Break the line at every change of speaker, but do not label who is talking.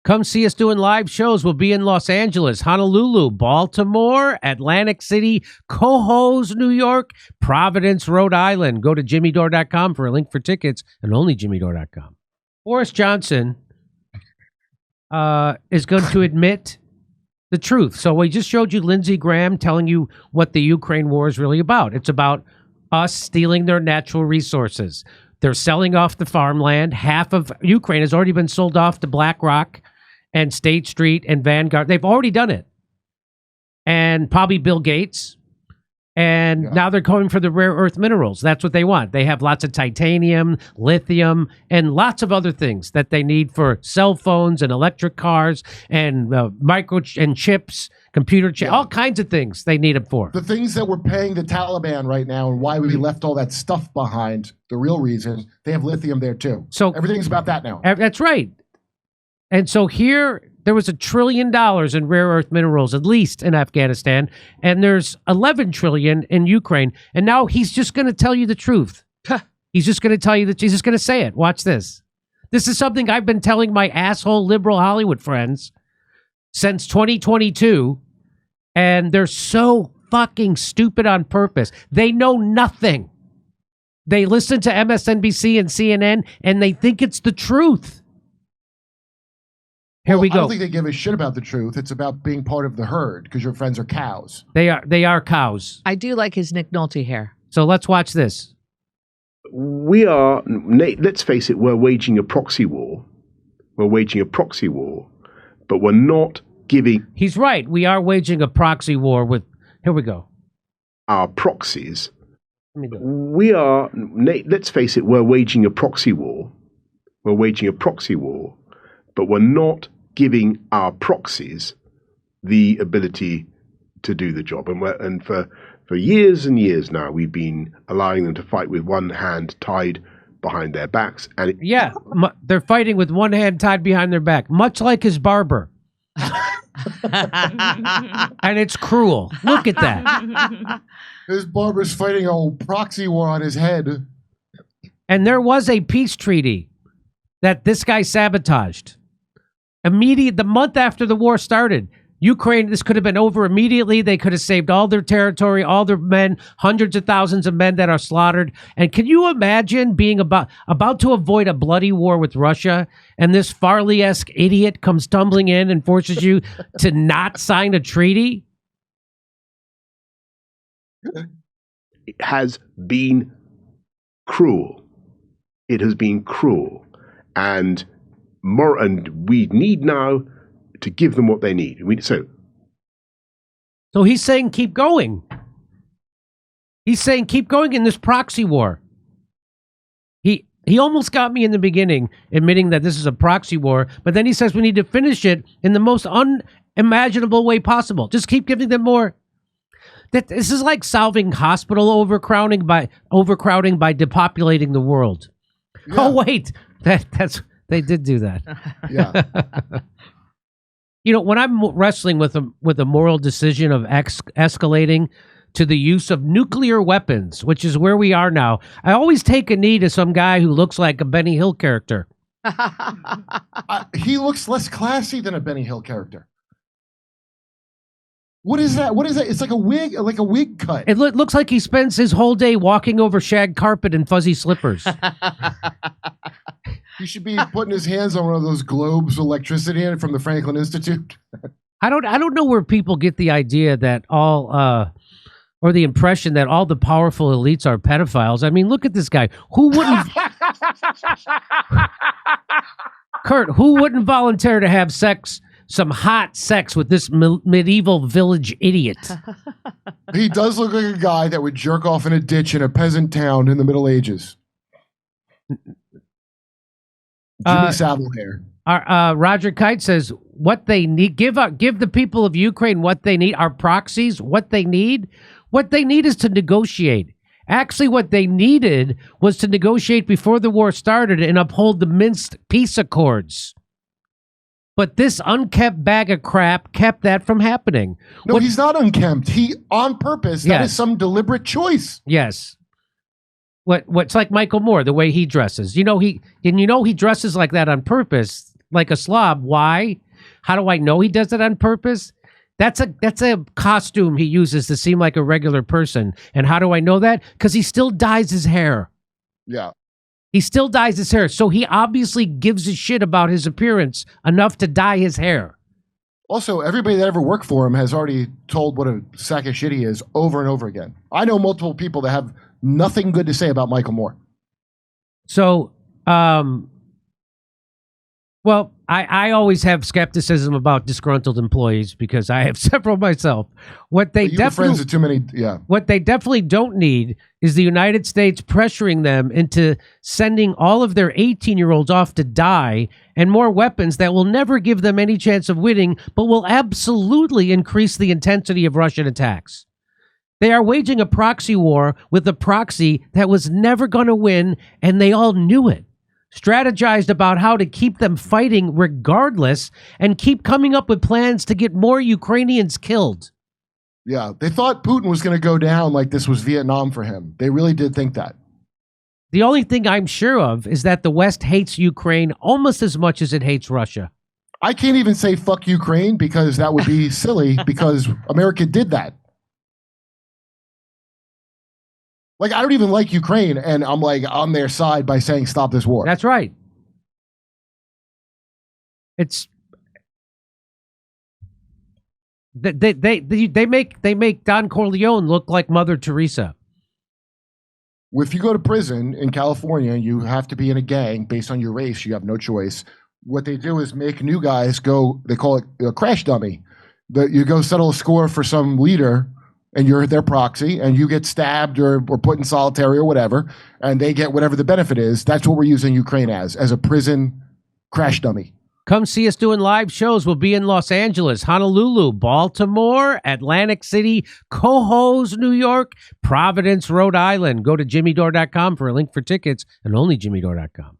Come see us doing live shows. We'll be in Los Angeles, Honolulu, Baltimore, Atlantic City, Cohoes, New York, Providence, Rhode Island. Go to jimmydore.com for a link for tickets, and only jimmydore.com. Boris Johnson is going to admit the truth. So we just showed you Lindsey Graham telling you what the Ukraine war is really about. It's about us stealing their natural resources. They're selling off the farmland. Half of Ukraine has already been sold off to BlackRock and State Street and Vanguard. They've already done it. And probably Bill Gates. And now they're going for the rare earth minerals. That's what they want. They have lots of titanium, lithium, and lots of other things that they need for cell phones and electric cars and chips, computer chips, all kinds of things they need them for.
The things that we're paying the Taliban right now and why we left all that stuff behind, the real reason, they have lithium there too. So everything's about that now.
That's right. And so here, there was $1 trillion in rare earth minerals, at least in Afghanistan, and there's $11 trillion in Ukraine. And now he's just going to tell you the truth. He's just going to tell you that he's just going to say it. Watch this. This is something I've been telling my asshole liberal Hollywood friends since 2022, and they're so fucking stupid on purpose. They know nothing. They listen to MSNBC and CNN, and they think it's the truth. Here we go.
I don't think they give a shit about the truth. It's about being part of the herd because your friends are cows.
They are cows.
I do like his Nick Nolte hair.
So let's watch this.
We are, let's face it, we're waging a proxy war. We're waging a proxy war, but we're not giving...
He's right. We are waging a proxy war with... Here we go.
Our proxies. We are, let's face it, we're waging a proxy war. We're waging a proxy war, but we're not giving our proxies the ability to do the job. And for years and years now, we've been allowing them to fight with one hand tied behind their backs. And
they're fighting with one hand tied behind their back, much like his barber. And it's cruel. Look at that.
His barber's fighting a proxy war on his head.
And there was a peace treaty that this guy sabotaged. The month after the war started, Ukraine, this could have been over immediately. They could have saved all their territory, all their men, hundreds of thousands of men that are slaughtered. And can you imagine being about to avoid a bloody war with Russia, and this Farley-esque idiot comes tumbling in and forces you to not sign a treaty?
It has been cruel. It has been cruel. And we need now to give them what they need. So
he's saying keep going. He's saying keep going in this proxy war. He almost got me in the beginning admitting that this is a proxy war, but then he says we need to finish it in the most unimaginable way possible. Just keep giving them more. This is like solving hospital overcrowding by depopulating the world. Yeah. Oh wait, they did do that.
Yeah.
You know, when I'm wrestling with a moral decision of escalating to the use of nuclear weapons, which is where we are now, I always take a knee to some guy who looks like a Benny Hill character.
He looks less classy than a Benny Hill character. What is that? What is that? It's like a wig cut.
It looks like he spends his whole day walking over shag carpet in fuzzy slippers.
He should be putting his hands on one of those globes of electricity in it from the Franklin Institute.
I don't know where people get the idea that or the impression that all the powerful elites are pedophiles. I mean, look at this guy. Who wouldn't Kurt, who wouldn't volunteer to have some hot sex with this medieval village idiot?
He does look like a guy that would jerk off in a ditch in a peasant town in the Middle Ages. Jimmy Savile hair.
Roger Kite says what they need. Give the people of Ukraine what they need. Our proxies what they need. What they need is to negotiate. Actually, what they needed was to negotiate before the war started and uphold the Minsk peace accords. But this unkempt bag of crap kept that from happening.
No, he's not unkempt. He, on purpose, that is some deliberate choice.
Yes. What's like Michael Moore, the way he dresses. He dresses like that on purpose. like a slob. Why? How do I know he does it on purpose? That's a costume he uses to seem like a regular person. And how do I know that? Because he still dyes his hair.
Yeah.
He still dyes his hair. So he obviously gives a shit about his appearance enough to dye his hair.
Also, everybody that ever worked for him has already told what a sack of shit he is over and over again. I know multiple people that have nothing good to say about Michael Moore.
So, well, I always have skepticism about disgruntled employees because I have several myself. What they
friends with too many, yeah.
What they definitely don't need is the United States pressuring them into sending all of their 18-year-olds off to die and more weapons that will never give them any chance of winning, but will absolutely increase the intensity of Russian attacks. They are waging a proxy war with a proxy that was never going to win, and they all knew it. Strategized about how to keep them fighting regardless and keep coming up with plans to get more Ukrainians killed.
Yeah, they thought Putin was going to go down like this was Vietnam for him. They really did think that.
The only thing I'm sure of is that the West hates Ukraine almost as much as it hates Russia.
I can't even say fuck Ukraine because that would be silly because America did that. Like, I don't even like Ukraine, and I'm like on their side by saying stop this war.
That's right. It's they make Don Corleone look like Mother Teresa.
If you go to prison in California, you have to be in a gang based on your race. You have no choice. What they do is make new guys go. They call it a crash dummy. You go settle a score for some leader. And you're their proxy, and you get stabbed or put in solitary or whatever, and they get whatever the benefit is. That's what we're using Ukraine as a prison crash dummy.
Come see us doing live shows. We'll be in Los Angeles, Honolulu, Baltimore, Atlantic City, Cohoes, New York, Providence, Rhode Island. Go to jimmydore.com for a link for tickets, and only jimmydore.com.